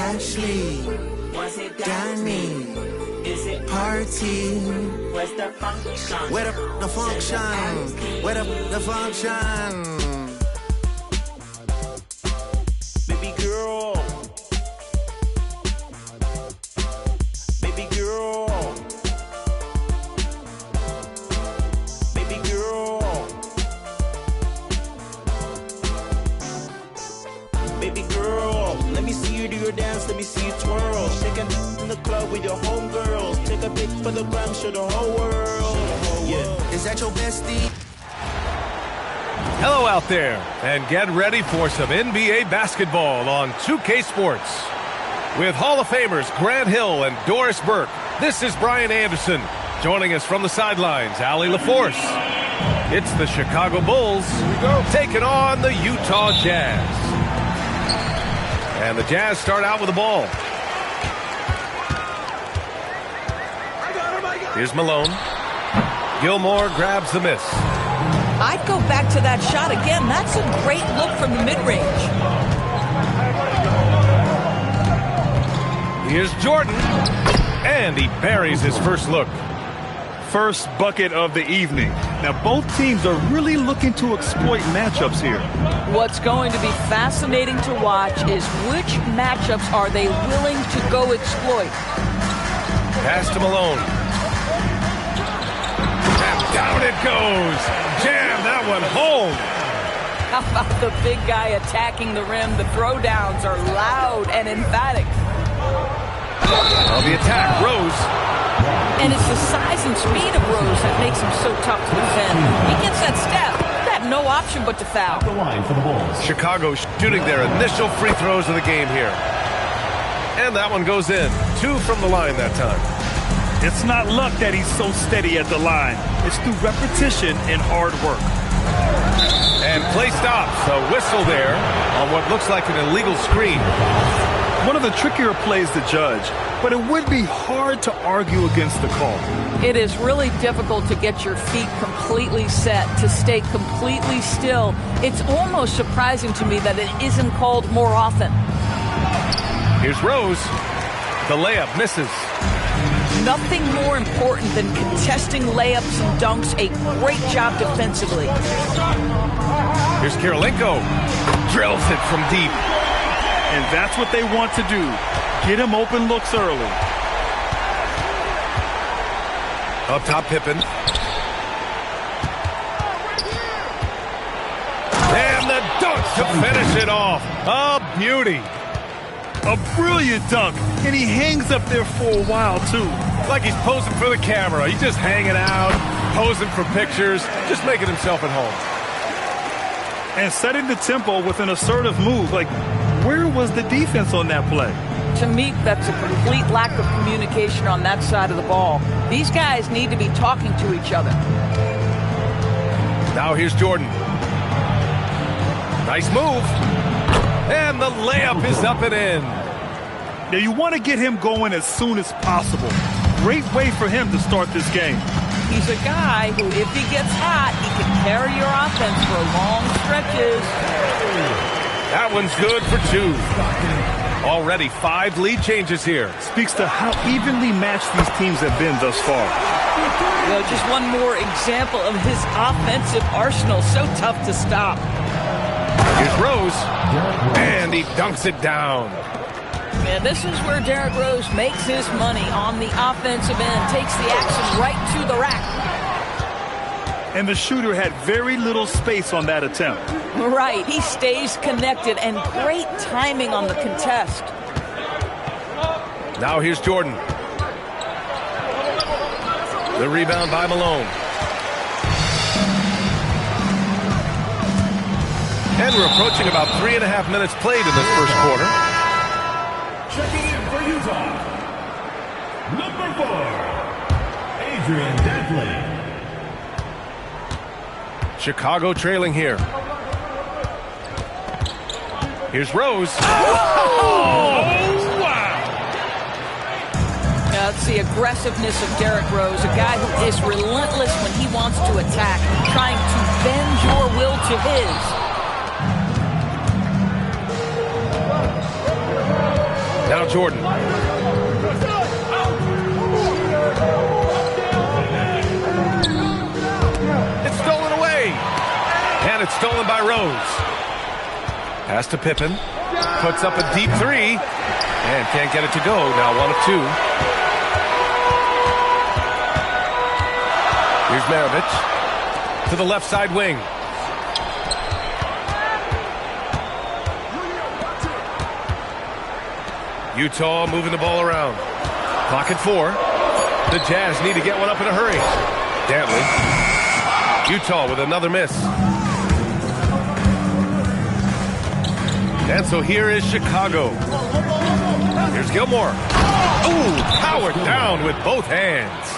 Ashley, Danny, Is it Party. where's the function? Where the function? Where the function? Baby girl. Baby girl. Baby girl. Baby girl. Let me see you do your dance, let me see you twirl. Shaking in the club with your homegirls. Take a pic for the gram, show the whole world. Yeah. Is that your bestie? Hello out there, and get ready for some NBA basketball on 2K Sports. With Hall of Famers Grant Hill and Doris Burke, this is Brian Anderson. Joining us from the sidelines, Allie LaForce. It's the Chicago Bulls taking on the Utah Jazz. And the Jazz start out with the ball. Here's Malone. Gilmore grabs the miss. I'd go back to that shot again. That's a great look from the mid-range. Here's Jordan. And he buries his first look. First bucket of the evening. Now, both teams are really looking to exploit matchups here. What's going to be fascinating to watch is which matchups are they willing to go exploit. Pass to Malone. And down it goes. Jam that one home. How about the big guy attacking the rim? The throwdowns are loud and emphatic. On the attack, Rose. And it's the size and speed of Rose that makes him so tough to defend. He gets that step. They have no option but to foul. The line for the Bulls. Chicago shooting their initial free throws of the game here. And that one goes in. 2 from the line that time. It's not luck that he's so steady at the line. It's through repetition and hard work. And play stops. A whistle there on what looks like an illegal screen. One of the trickier plays to judge, but it would be hard to argue against the call. It is really difficult to get your feet completely set, to stay completely still. It's almost surprising to me that it isn't called more often. Here's Rose. The layup misses. Nothing more important than contesting layups and dunks. A great job defensively. Here's Kirilenko. Drills it from deep. And that's what they want to do. Get him open looks early. Up top, Pippen. And the dunk to finish it off. A beauty. A brilliant dunk. And he hangs up there for a while, too. Like he's posing for the camera. He's just hanging out, posing for pictures, just making himself at home. And setting the tempo with an assertive move. Like, where was the defense on that play? To me, that's a complete lack of communication on that side of the ball. These guys need to be talking to each other. Now here's Jordan. Nice move. And the layup is up and in. Now you want to get him going as soon as possible. Great way for him to start this game. He's a guy who, if he gets hot, he can carry your offense for long stretches. That one's good for 2. Already 5 lead changes here. Speaks to how evenly matched these teams have been thus far. Well, just one more example of his offensive arsenal. So tough to stop. Here's Rose. And he dunks it down. Man, this is where Derrick Rose makes his money on the offensive end. Takes the action right to the rack. And the shooter had very little space on that attempt. Right, he stays connected, and great timing on the contest. Now here's Jordan. The rebound by Malone. And we're approaching about 3.5 minutes played in this first quarter. Checking in for Utah, number 4, Adrian Dantley. Chicago trailing here. Here's Rose. Oh, wow! Now, it's the aggressiveness of Derrick Rose, a guy who is relentless when he wants to attack, trying to bend your will to his. Now Jordan. It's stolen away. And it's stolen by Rose. Pass to Pippen. Puts up a deep three. And can't get it to go. Now 1 of 2. Here's Maravich to the left side wing. Utah moving the ball around. Clock at 4. The Jazz need to get one up in a hurry. Dantley. Utah with another miss. And so here is Chicago. Here's Gilmore. Ooh, powered down with both hands.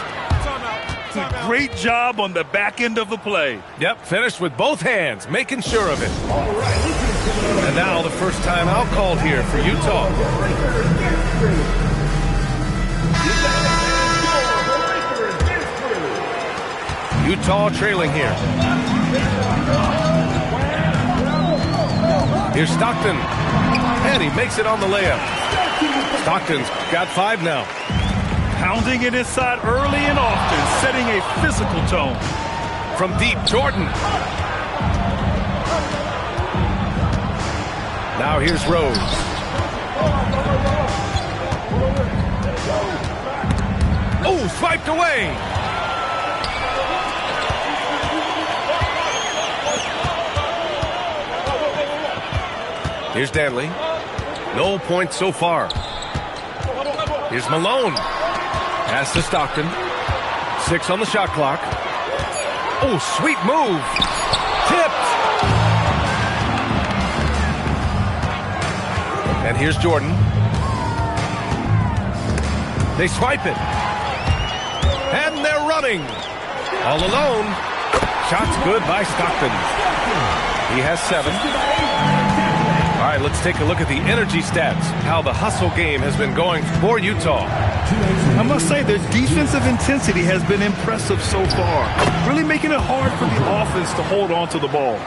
Great job on the back end of the play. Yep, finished with both hands, making sure of it. And now the first timeout called here for Utah. Utah trailing here. Here's Stockton. And he makes it on the layup. Stockton's got 5 now. Pounding it inside early and often, setting a physical tone. From deep, Jordan. Now here's Rose. Oh, swiped away. Here's Dantley. No points so far. Here's Malone. Pass to Stockton. 6 on the shot clock. Oh, sweet move. Tipped. And here's Jordan. They swipe it. And they're running. All alone. Shots good by Stockton. He has 7. All right, let's take a look at the energy stats. How the hustle game has been going for Utah. I must say their defensive intensity has been impressive so far. Really making it hard for the offense to hold on to the ball.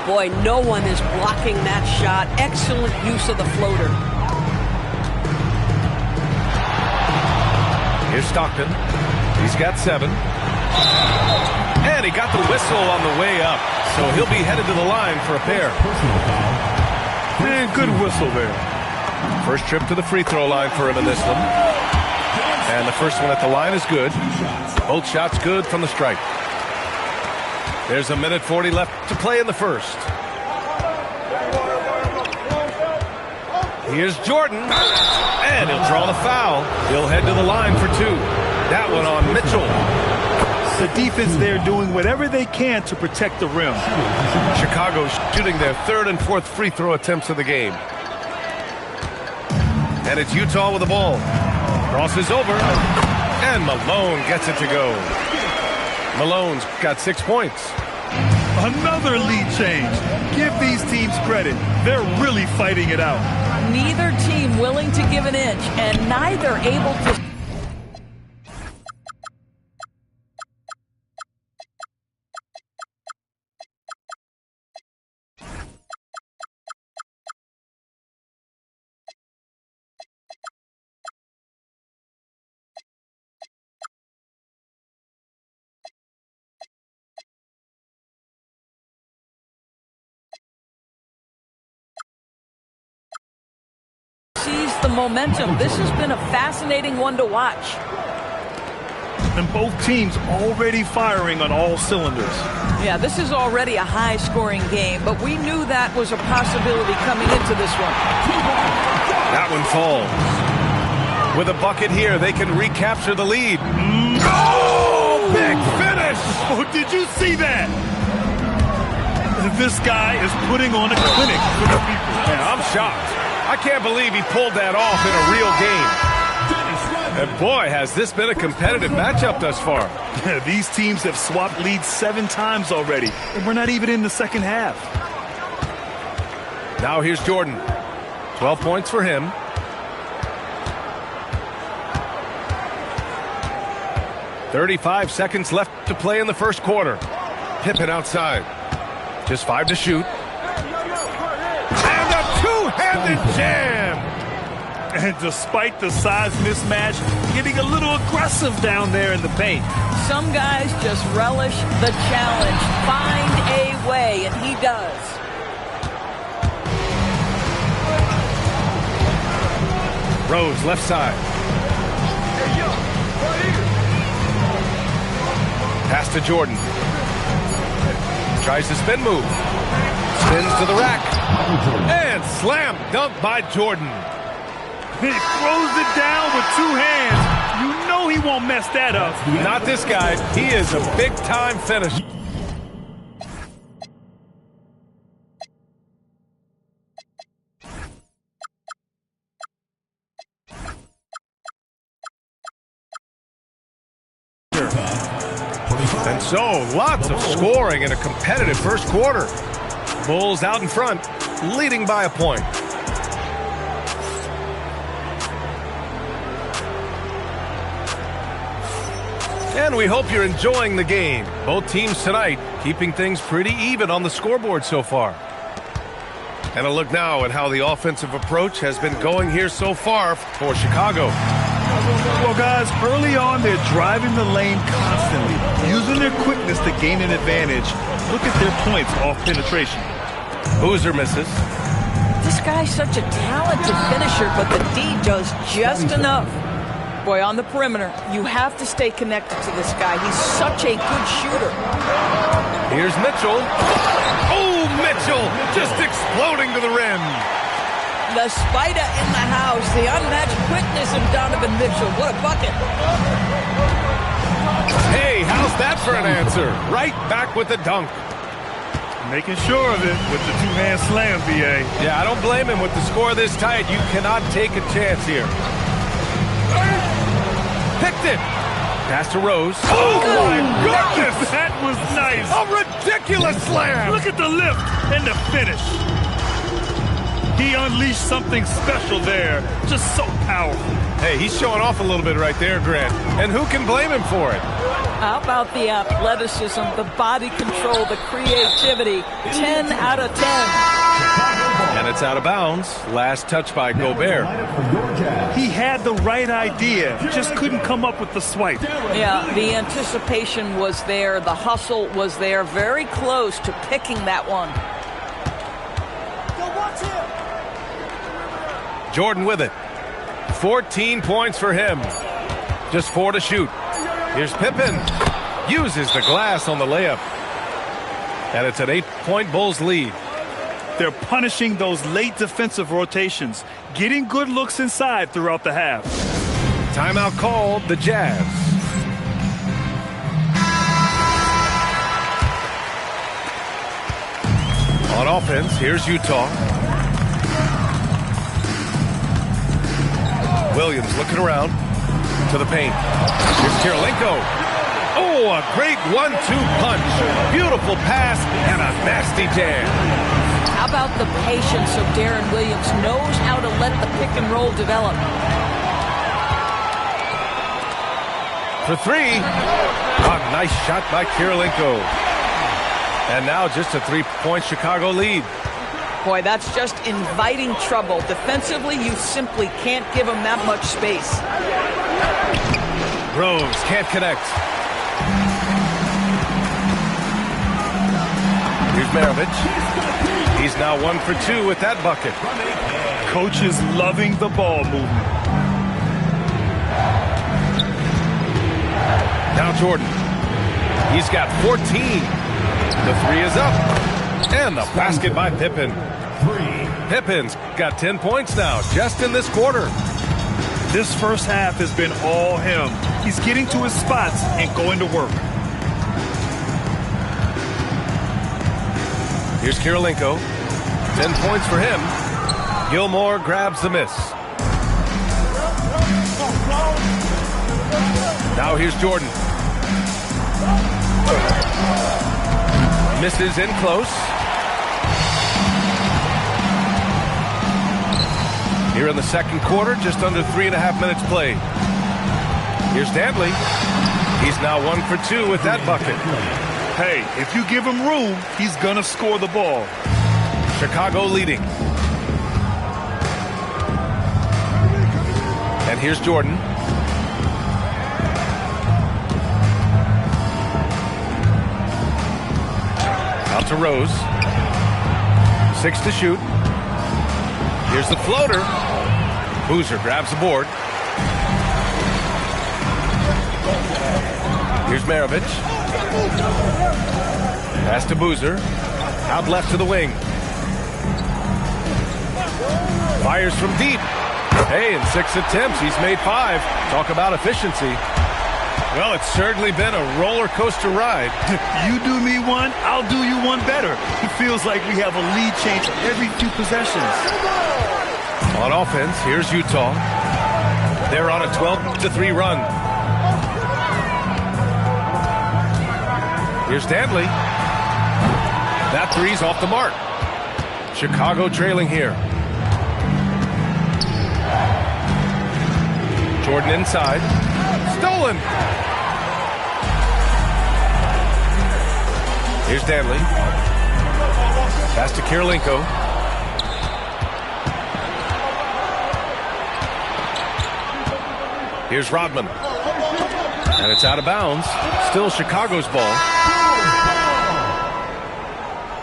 Boy, no one is blocking that shot. Excellent use of the floater. Here's Stockton. He's got 7. And he got the whistle on the way up. So he'll be headed to the line for a pair. Man, good whistle there. First trip to the free throw line for him in this one. And the first one at the line is good. Both shots good from the stripe. There's a minute 40 left to play in the first. Here's Jordan. And he'll draw the foul. He'll head to the line for 2. That one on Mitchell. The defense there doing whatever they can to protect the rim. Chicago shooting their 3rd and 4th free throw attempts of the game. And it's Utah with the ball. Crosses over. And Malone gets it to go. Malone's got 6 points. Another lead change. Give these teams credit. They're really fighting it out. Neither team willing to give an inch, and neither able to. Sees the momentum. This has been a fascinating one to watch. And both teams already firing on all cylinders. Yeah, this is already a high-scoring game, but we knew that was a possibility coming into this one. That one falls. With a bucket here, they can recapture the lead. Oh, big finish! Oh, did you see that? This guy is putting on a clinic for the people. Yeah, I'm shocked. I can't believe he pulled that off in a real game. And boy, has this been a competitive matchup thus far. These teams have swapped leads 7 times already, and we're not even in the second half. Now here's Jordan. 12 points for him. .35 seconds left to play in the first quarter. Pippen outside. Just 5 to shoot. And a two-handed jam. And despite the size mismatch, getting a little aggressive down there in the paint. Some guys just relish the challenge. Find a way, and he does. Rose, left side. Pass to Jordan. Tries to spin move. Spins to the rack. And slam dunk by Jordan. He throws it down with two hands. You know he won't mess that up. Not this guy. He is a big-time finisher. And so, lots of scoring in a competitive first quarter. Bulls out in front, leading by a point. And we hope you're enjoying the game. Both teams tonight keeping things pretty even on the scoreboard so far. And a look now at how the offensive approach has been going here so far for Chicago. Well, guys, early on, they're driving the lane constantly, using their quickness to gain an advantage. Look at their points off penetration. Boozer misses. This guy's such a talented finisher, but the D does just enough. Boy, on the perimeter, you have to stay connected to this guy. He's such a good shooter. Here's Mitchell. Oh, Mitchell just exploding to the rim. The spider in the house, the unmatched quickness of Donovan Mitchell. What a bucket. Hey, how's that for an answer? Right back with the dunk. Making sure of it with the two-hand slam, B.A. Yeah, I don't blame him with the score this tight. You cannot take a chance here. Picked it. Pass to Rose. Oh, my goodness! That was nice. A ridiculous slam. Look at the lift and the finish. He unleashed something special there. Just so powerful. Hey, he's showing off a little bit right there, Grant. And who can blame him for it? How about the athleticism, the body control, the creativity? 10 out of 10. And it's out of bounds. Last touch by Gobert. He had the right idea, just couldn't come up with the swipe. Yeah, the anticipation was there. The hustle was there. Very close to picking that one. Jordan with it. 14 points for him. Just 4 to shoot. Here's Pippen. Uses the glass on the layup. And it's an 8-point Bulls lead. They're punishing those late defensive rotations, getting good looks inside throughout the half. Timeout called, the Jazz. On offense, here's Utah. Williams looking around to the paint. Here's Kirilenko. Oh, a great 1-2 punch. Beautiful pass and a nasty jam. How about the patience of Darren Williams? Knows how to let the pick and roll develop. For 3. A nice shot by Kirilenko. And now just a 3-point Chicago lead. Boy, that's just inviting trouble. Defensively, you simply can't give him that much space. Rose can't connect. Here's Maravich. He's now 1 for 2 with that bucket. Coach is loving the ball movement. Now Jordan. He's got 14. The 3 is up. And the basket by Pippen. Pippen's got 10 points now, just in this quarter. This first half has been all him. He's getting to his spots and going to work. Here's Kirilenko. 10 points for him. Gilmore grabs the miss. Now here's Jordan. Misses in close. Here in the second quarter, just under 3.5 minutes played. Here's Dantley. He's now 1 for 2 with that bucket. Hey, if you give him room, he's going to score the ball. Chicago leading. And here's Jordan. Out to Rose. 6 to shoot. Here's the floater. Boozer grabs the board. Here's Maravich. Pass to Boozer. Out left to the wing. Fires from deep. Hey, in 6 attempts, he's made 5. Talk about efficiency. Well, it's certainly been a roller coaster ride. You do me one, I'll do you one better. It feels like we have a lead change every few possessions. On offense, here's Utah. They're on a 12-3 run. Here's Dantley. That three's off the mark. Chicago trailing here. Jordan inside. Stolen. Here's Dantley. Pass to Kirilenko. Here's Rodman. And it's out of bounds. Still Chicago's ball.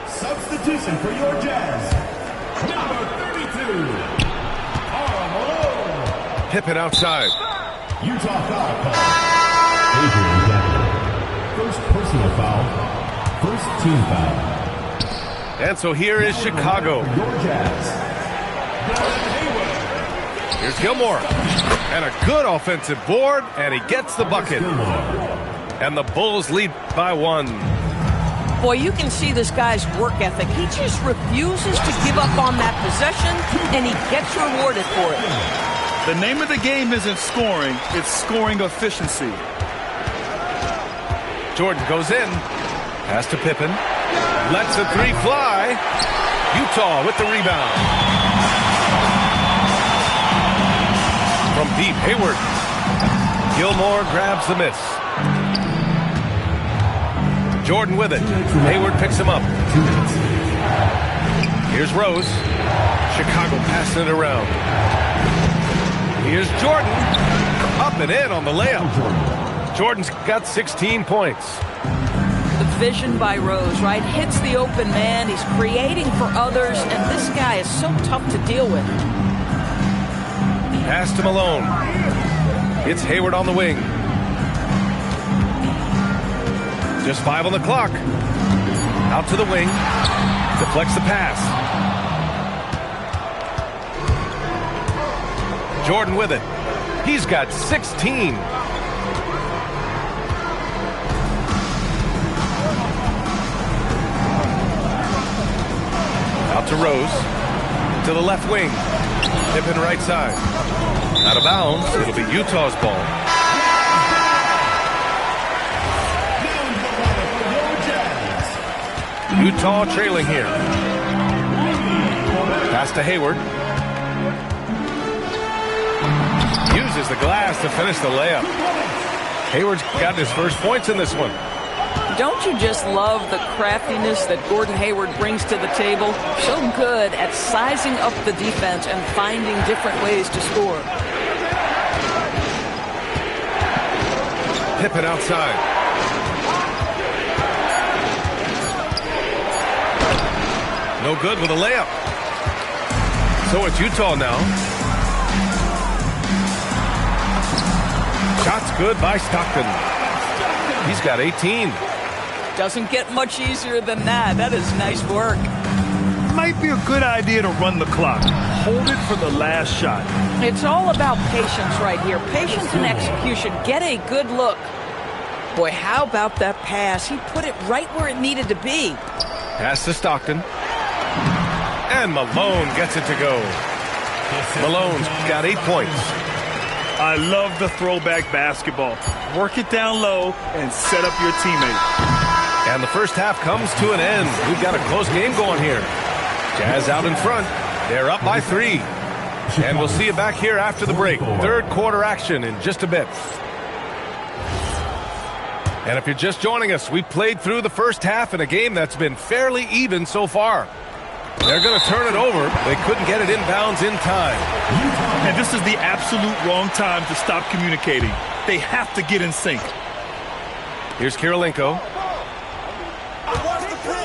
Substitution for your Jazz. Number 32. Karl Malone. Pippen outside. Utah foul call. Adrian Dantley. First personal foul. First team foul. And so here is Chicago. Your Jazz. Here's Gilmore. And a good offensive board, and he gets the bucket. And the Bulls lead by 1. Boy, you can see this guy's work ethic. He just refuses to give up on that possession, and he gets rewarded for it. The name of the game isn't scoring, it's scoring efficiency. Jordan goes in. Pass to Pippen. Lets the three fly. Utah with the rebound. From deep, Hayward. Gilmore grabs the miss. Jordan with it. Hayward picks him up. Here's Rose. Chicago passing it around. Here's Jordan. Up and in on the layup. Jordan's got 16 points. The vision by Rose, right? Hits the open man. He's creating for others, and this guy is so tough to deal with. Pass to Malone. It's Hayward on the wing. Just 5 on the clock. Out to the wing. Deflects the pass. Jordan with it. He's got 16. Out to Rose. To the left wing. Pippen right side. Out of bounds. It'll be Utah's ball. Utah trailing here. Pass to Hayward. Uses the glass to finish the layup. Hayward's got his first points in this one. Don't you just love the craftiness that Gordon Hayward brings to the table? So good at sizing up the defense and finding different ways to score. Pippen outside. No good with a layup. So it's Utah now. Shot's good by Stockton. He's got 18. Doesn't get much easier than that. That is nice work. Might be a good idea to run the clock. Hold it for the last shot. It's all about patience right here. Patience and execution. Get a good look. Boy, how about that pass? He put it right where it needed to be. Pass to Stockton. And Malone gets it to go. Malone's got 8 points. I love the throwback basketball. Work it down low and set up your teammate. And the first half comes to an end. We've got a close game going here. Jazz out in front. They're up by 3. And we'll see you back here after the break. Third quarter action in just a bit. And if you're just joining us, we played through the first half in a game that's been fairly even so far. They're going to turn it over. They couldn't get it inbounds in time. And this is the absolute wrong time to stop communicating. They have to get in sync. Here's Kirilenko.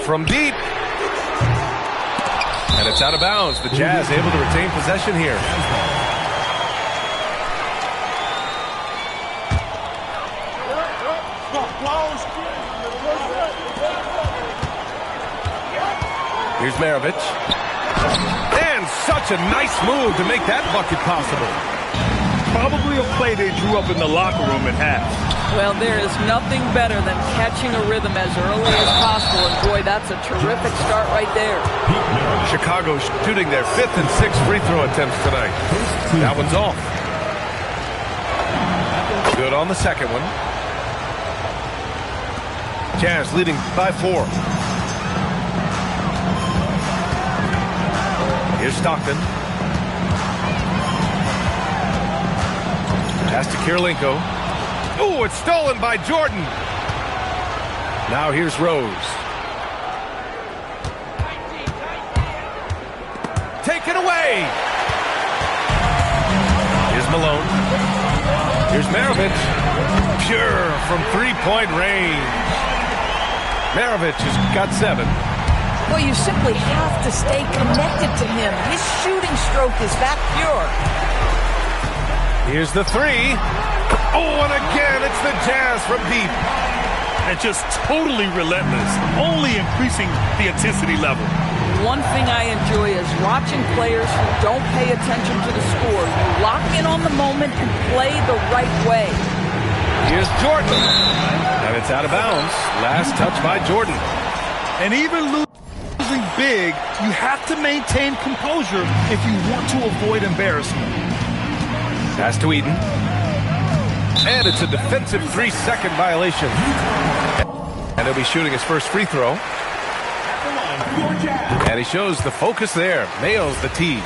From deep. And it's out of bounds. The Jazz able to retain possession here. Here's Maravich. And such a nice move to make that bucket possible. Probably a play they drew up in the locker room at half. Well, there is nothing better than catching a rhythm as early as possible. And boy, that's a terrific start right there. Chicago shooting their 5th and 6th free throw attempts tonight. That one's off. Good on the second one. Jazz leading by 4. Here's Stockton. Pass to Kirilenko. Ooh, it's stolen by Jordan. Now here's Rose. Taken away. Here's Malone. Here's Maravich. Pure from three-point range. Maravich has got 7. Well, you simply have to stay connected to him. His shooting stroke is that pure. Here's the 3. Oh, and again, it's the Jazz from deep. And just totally relentless, only increasing the intensity level. One thing I enjoy is watching players who don't pay attention to the score. You lock in on the moment and play the right way. Here's Jordan. And it's out of bounds. Last touch by Jordan. And even losing big, you have to maintain composure if you want to avoid embarrassment. Pass to Eden. And it's a defensive 3-second violation. And he'll be shooting his first free throw. And he shows the focus there. Nails the tee.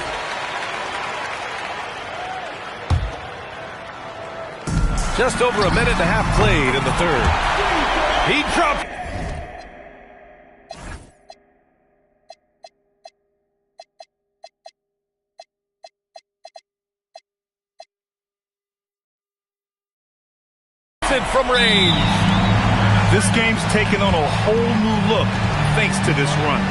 Just over a minute and a half played in the third. He dropped. From range. This game's taken on a whole new look thanks to this run.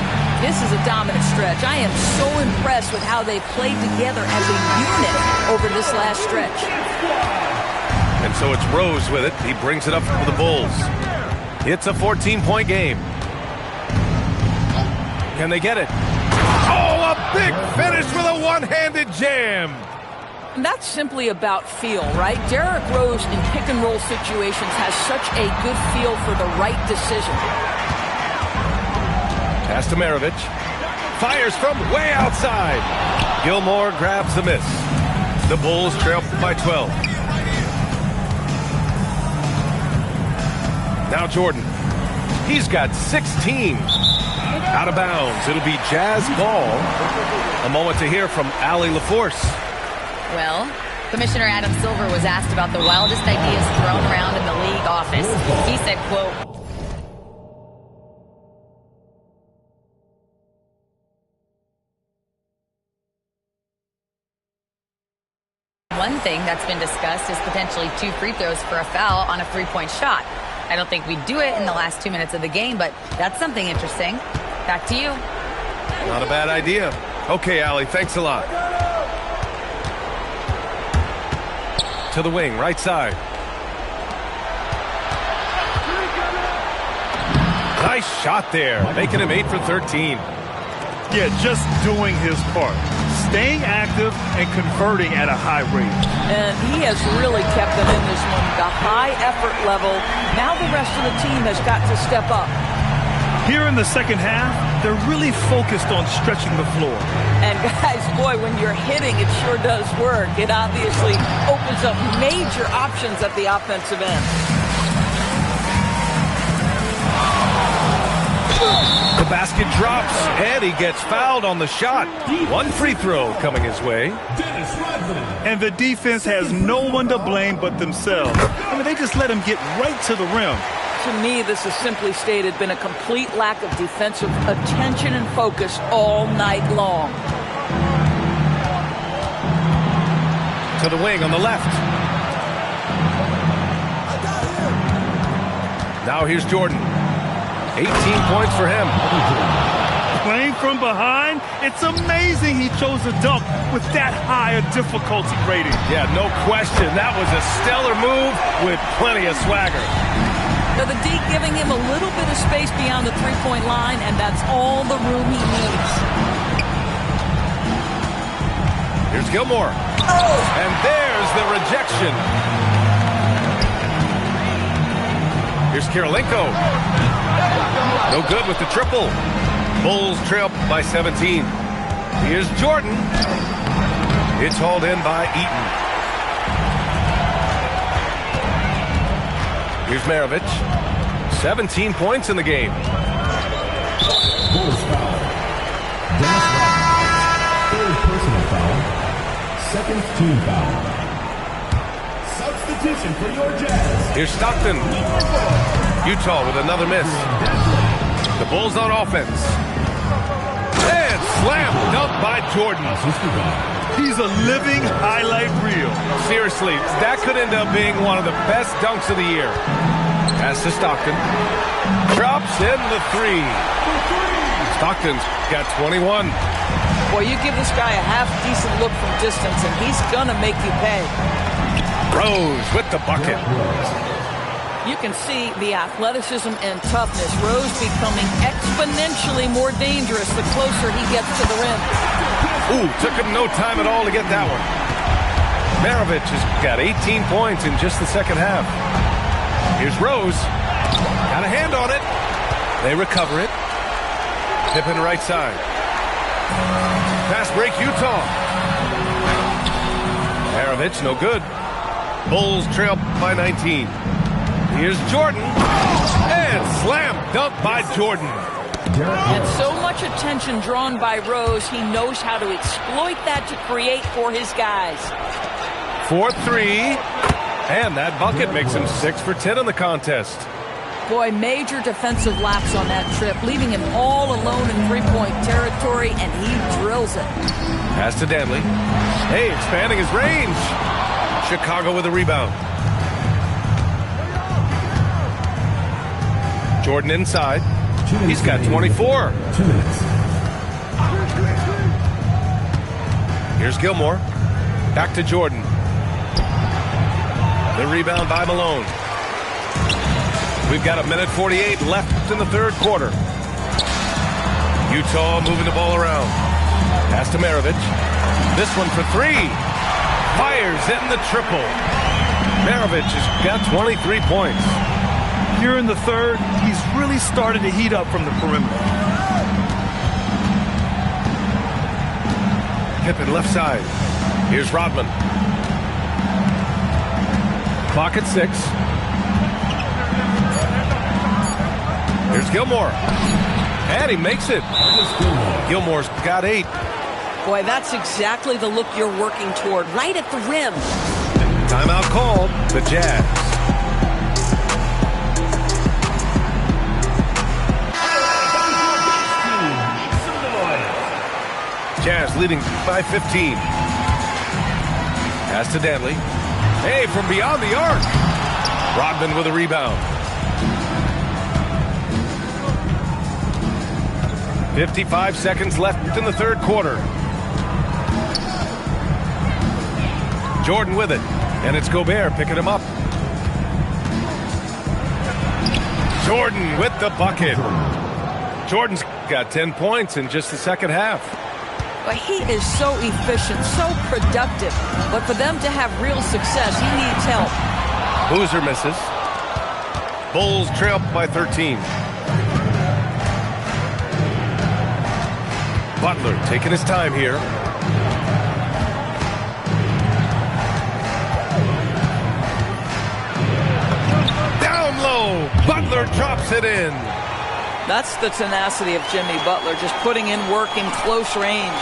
This is a dominant stretch. I am so impressed with how they played together as a unit over this last stretch. And so it's Rose with it. He brings it up for the Bulls. It's a 14-point game. Can they get it? Oh, a big finish with a one-handed jam. And that's simply about feel, right? Derrick Rose in pick-and-roll situations has such a good feel for the right decision. Pass to Maravich. Fires from way outside. Gilmore grabs the miss. The Bulls trail by 12. Now Jordan. He's got 16. Out of bounds. It'll be Jazz ball. A moment to hear from Allie LaForce. Well, Commissioner Adam Silver was asked about the wildest ideas thrown around in the league office. He said, quote, one thing that's been discussed is potentially 2 free throws for a foul on a 3-point shot. I don't think we'd do it in the last 2 minutes of the game, but that's something interesting. Back to you. Not a bad idea. Okay, Allie, thanks a lot. To the wing, right side. Nice shot there, making him 8 for 13. Yeah, just doing his part. Staying active and converting at a high rate. And he has really kept them in this one. The high effort level. Now the rest of the team has got to step up. Here in the second half, they're really focused on stretching the floor. And guys, boy, when you're hitting, it sure does work. It obviously opens up major options at the offensive end. The basket drops, and he gets fouled on the shot. 1 free throw coming his way. And the defense has no one to blame but themselves. I mean, they just let him get right to the rim. To me, this has simply stated been a complete lack of defensive attention and focus all night long. to the wing on the left. Now here's Jordan. 18 points for him. Playing from behind, it's amazing he chose a dunk with that high a difficulty rating. Yeah, no question. That was a stellar move with plenty of swagger. Now the D giving him a little bit of space beyond the three-point line, and that's all the room he needs. Here's Gilmore. And there's the rejection. Here's Kirilenko. No good with the triple. Bulls trail by 17. Here's Jordan. It's hauled in by Eaton. Here's Maravich. 17 points in the game. Bulls foul. Dennis Rodman. Third personal foul. Second team foul. Substitution for your Jazz. Here's Stockton. Utah with another miss. The Bulls on offense. And slam dunk by Jordan. He's a living highlight reel. Seriously, that could end up being one of the best dunks of the year. Pass to Stockton. Drops in the three. Stockton's got 21. Boy, you give this guy a half-decent look from distance, and he's gonna make you pay. Rose with the bucket. You can see the athleticism and toughness. Rose becoming exponentially more dangerous the closer he gets to the rim. Ooh, took him no time at all to get that one. Maravich has got 18 points in just the second half. Here's Rose. Got a hand on it. They recover it. Pippen right side. Fast break Utah. Maravich no good. Bulls trail by 19. Here's Jordan. And slam dunk by Jordan. And so much attention drawn by Rose, he knows how to exploit that to create for his guys. 4-3. And that bucket makes him 6 for 10 in the contest. Boy, major defensive lapse on that trip, leaving him all alone in three-point territory, and he drills it. Pass to Danley. Hey, expanding his range. Chicago with a rebound. Jordan inside. He's got 24. 2 minutes. Here's Gilmore. Back to Jordan. The rebound by Malone. We've got 1:48 left in the third quarter. Utah moving the ball around. Pass to Maravich. This one for three. Fires in the triple. Maravich has got 23 points. Here in the third, he's really started to heat up from the perimeter. Pippen left side. Here's Rodman. Clock at 6. Here's Gilmore. And he makes it. Gilmore's got 8. Boy, that's exactly the look you're working toward, right at the rim. Timeout called. The Jazz. Jazz leading by 15. Pass to Danley. Hey, from beyond the arc. Rodman with a rebound. 55 seconds left in the third quarter. Jordan with it. And it's Gobert picking him up. Jordan with the bucket. Jordan's got 10 points in just the second half. But he is so efficient, so productive. But for them to have real success, he needs help. Boozer misses. Bulls trail by 13. Butler taking his time here. Down low. Butler drops it in. That's the tenacity of Jimmy Butler, just putting in work in close range.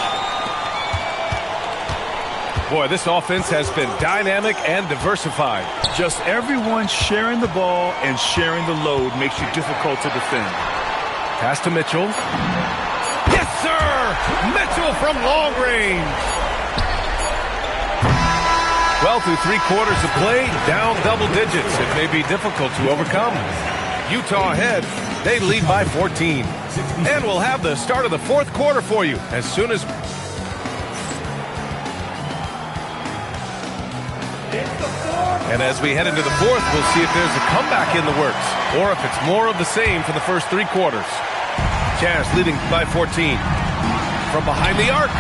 Boy, this offense has been dynamic and diversified. Just everyone sharing the ball and sharing the load makes you difficult to defend. Pass to Mitchell. Yes, sir! Mitchell from long range. Well, through 3 quarters of play, down double digits. It may be difficult to overcome. Utah ahead. They lead by 14. And we'll have the start of the 4th quarter for you as soon as... And as we head into the 4th, we'll see if there's a comeback in the works or if it's more of the same for the first 3 quarters. Jazz leading by 14. From behind the arc,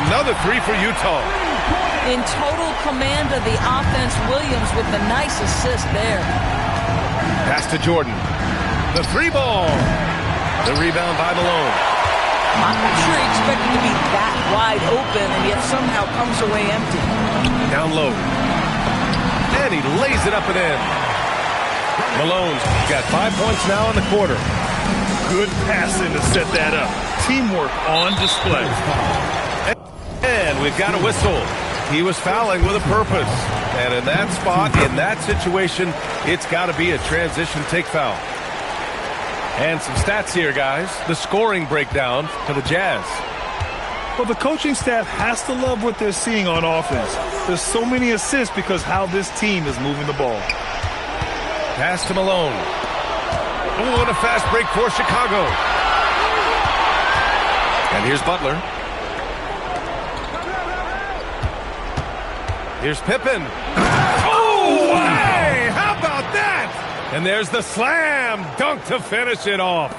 another 3 for Utah. In total command of the offense, Williams with the nice assist there. Pass to Jordan. The 3 ball. The rebound by Malone. I'm not sure he expected to be that wide open and yet somehow comes away empty. Down low. And he lays it up and in. Malone's got 5 points now in the quarter. Good passing to set that up. Teamwork on display. And we've got a whistle. He was fouling with a purpose. And in that spot, in that situation, it's got to be a transition take foul. And some stats here, guys. The scoring breakdown for the Jazz. Well, the coaching staff has to love what they're seeing on offense. There's so many assists because how this team is moving the ball. Pass to Malone. Oh, and a fast break for Chicago. And here's Butler. Here's Pippen. Oh, hey! How about that? And there's the slam dunk to finish it off.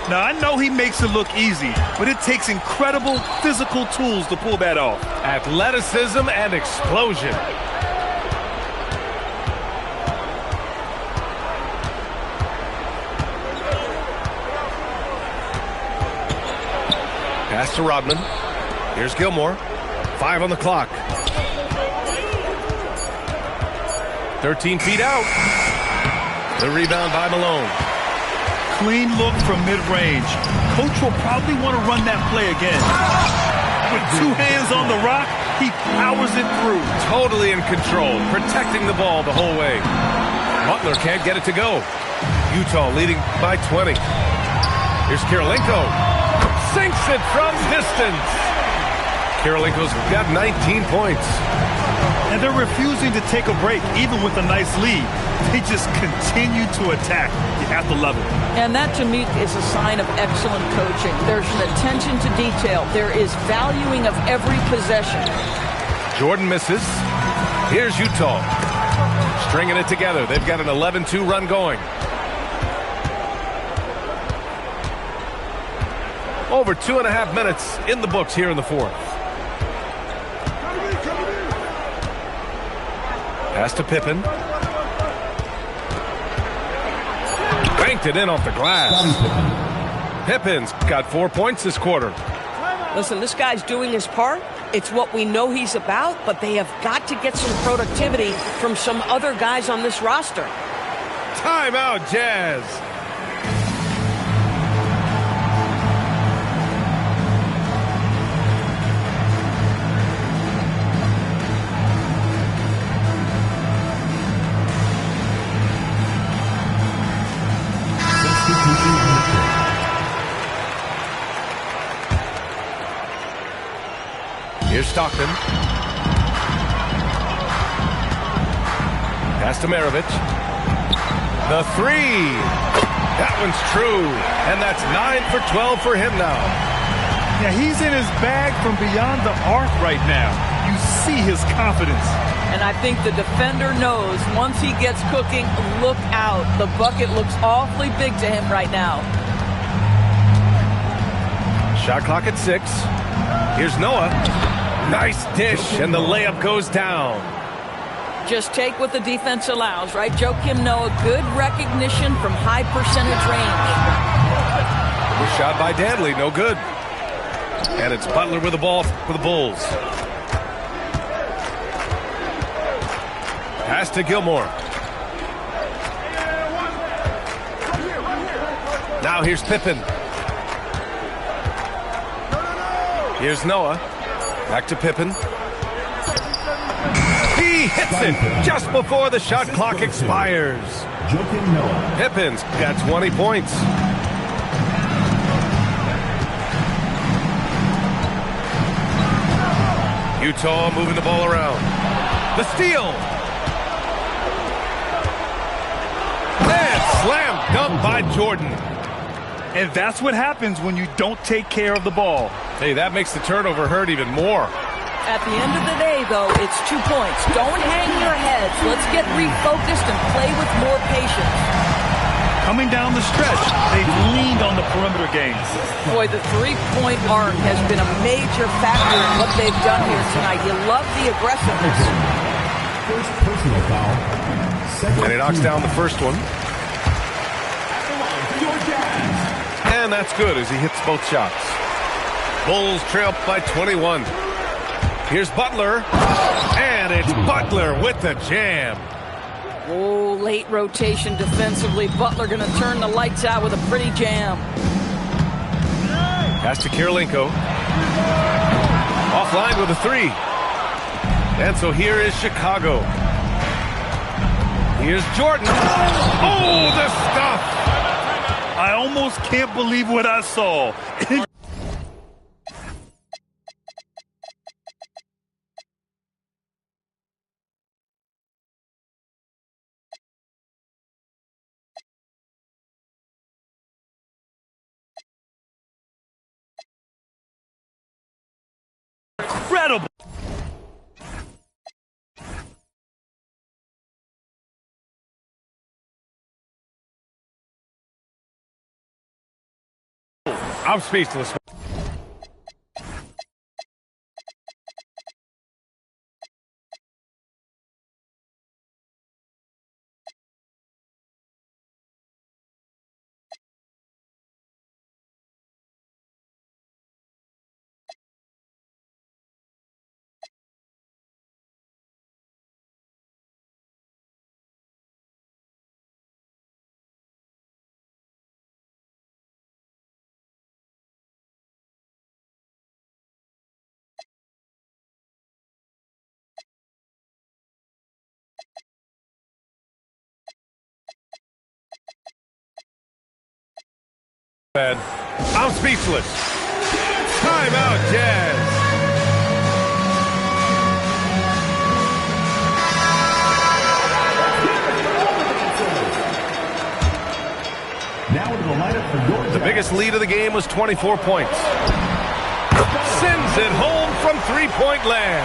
Now, I know he makes it look easy, but it takes incredible physical tools to pull that off. Athleticism and explosion. Pass to Rodman. Here's Gilmore. 5 on the clock. 13 feet out. The rebound by Malone. Clean look from mid-range. Coach will probably want to run that play again. With 2 hands on the rock, he powers it through. Totally in control, protecting the ball the whole way. Butler can't get it to go. Utah leading by 20. Here's Kirilenko. Sinks it from distance. Kirilenko's got 19 points. And they're refusing to take a break, even with a nice lead. They just continue to attack. You have to love it. And that, to me, is a sign of excellent coaching. There's an attention to detail. There is valuing of every possession. Jordan misses. Here's Utah. Stringing it together. They've got an 11-2 run going. Over 2.5 minutes in the books here in the 4th. Pass to Pippen. Banked it in off the glass. Pippen's got 4 points this quarter. Listen, this guy's doing his part. It's what we know he's about, but they have got to get some productivity from some other guys on this roster. Timeout, Jazz. Here's Stockton. Pass to Maravich. The 3. That one's true. And that's 9 for 12 for him now. Yeah, he's in his bag from beyond the arc right now. You see his confidence. And I think the defender knows once he gets cooking, look out. The bucket looks awfully big to him right now. Shot clock at 6. Here's Noah. Nice dish, and the layup goes down. Just take what the defense allows, right? Joakim Noah, good recognition from high percentage range. The shot by Danley, no good. And it's Butler with the ball for the Bulls. Pass to Gilmore. Now here's Pippen. Here's Noah. Back to Pippen. He hits it just before the shot clock expires. Pippen's got 20 points. Utah moving the ball around. The steal. And slam dunk by Jordan. And that's what happens when you don't take care of the ball. Hey, that makes the turnover hurt even more. At the end of the day, though, it's 2 points. Don't hang your heads. Let's get refocused and play with more patience. Coming down the stretch, they've leaned on the perimeter game. Boy, the three-point arc has been a major factor in what they've done here tonight. You love the aggressiveness. First personal foul. Second And he knocks down the first one. And that's good as he hits both shots. Bulls trail by 21. Here's Butler. And it's Butler with the jam. Oh, late rotation defensively. Butler going to turn the lights out with a pretty jam. Pass to Kirilenko. Offline with a three. And so here is Chicago. Here's Jordan. Oh, the stuff. I almost can't believe what I saw. Incredible. I'm speechless. I'm speechless. Timeout, Jazz. Now into the lineup for your The biggest lead of the game was 24 points. Sends it home from three-point land.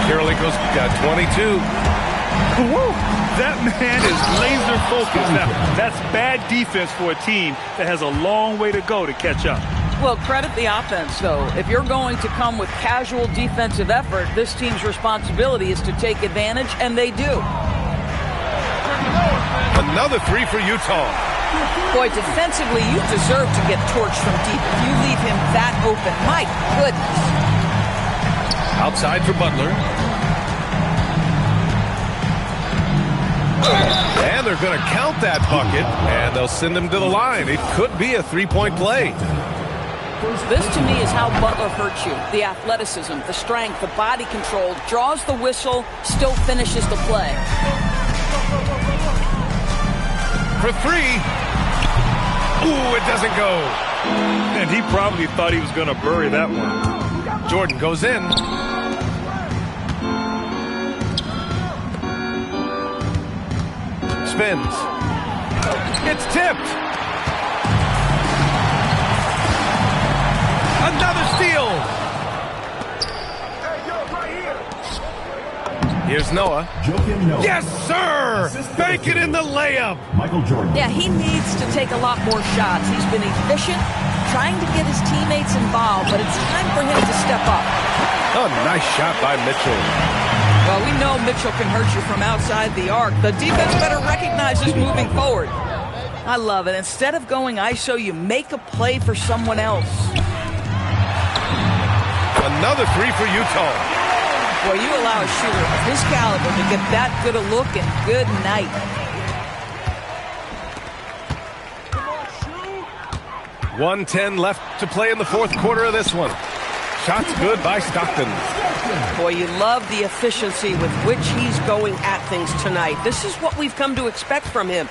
Kirilenko's got 22. Woo! That man is laser focused. Now, that's bad defense for a team that has a long way to go to catch up. Well, credit the offense, though. If you're going to come with casual defensive effort, this team's responsibility is to take advantage, and they do. Another three for Utah. Boy, defensively, you deserve to get torched from deep if you leave him that open. My goodness. Outside for Butler. And they're going to count that bucket, and they'll send him to the line. It could be a three-point play. This, to me, is how Butler hurts you. The athleticism, the strength, the body control, draws the whistle, still finishes the play. For three. Ooh, it doesn't go. And he probably thought he was going to bury that one. Jordan goes in. Spins. It's tipped. Another steal. Here's Noah. Yes, sir. Bank it in the layup. Michael Jordan. Yeah, he needs to take a lot more shots. He's been efficient, trying to get his teammates involved, but it's time for him to step up. Oh, nice shot by Mitchell. Well, we know Mitchell can hurt you from outside the arc. The defense better recognize this moving forward. I love it. Instead of going ISO, you make a play for someone else. Another three for Utah. Boy, you allow a shooter of his caliber to get that good a look, and good night. .110 left to play in the fourth quarter of this one. Shots good by Stockton. Boy, you love the efficiency with which he's going at things tonight. This is what we've come to expect from him.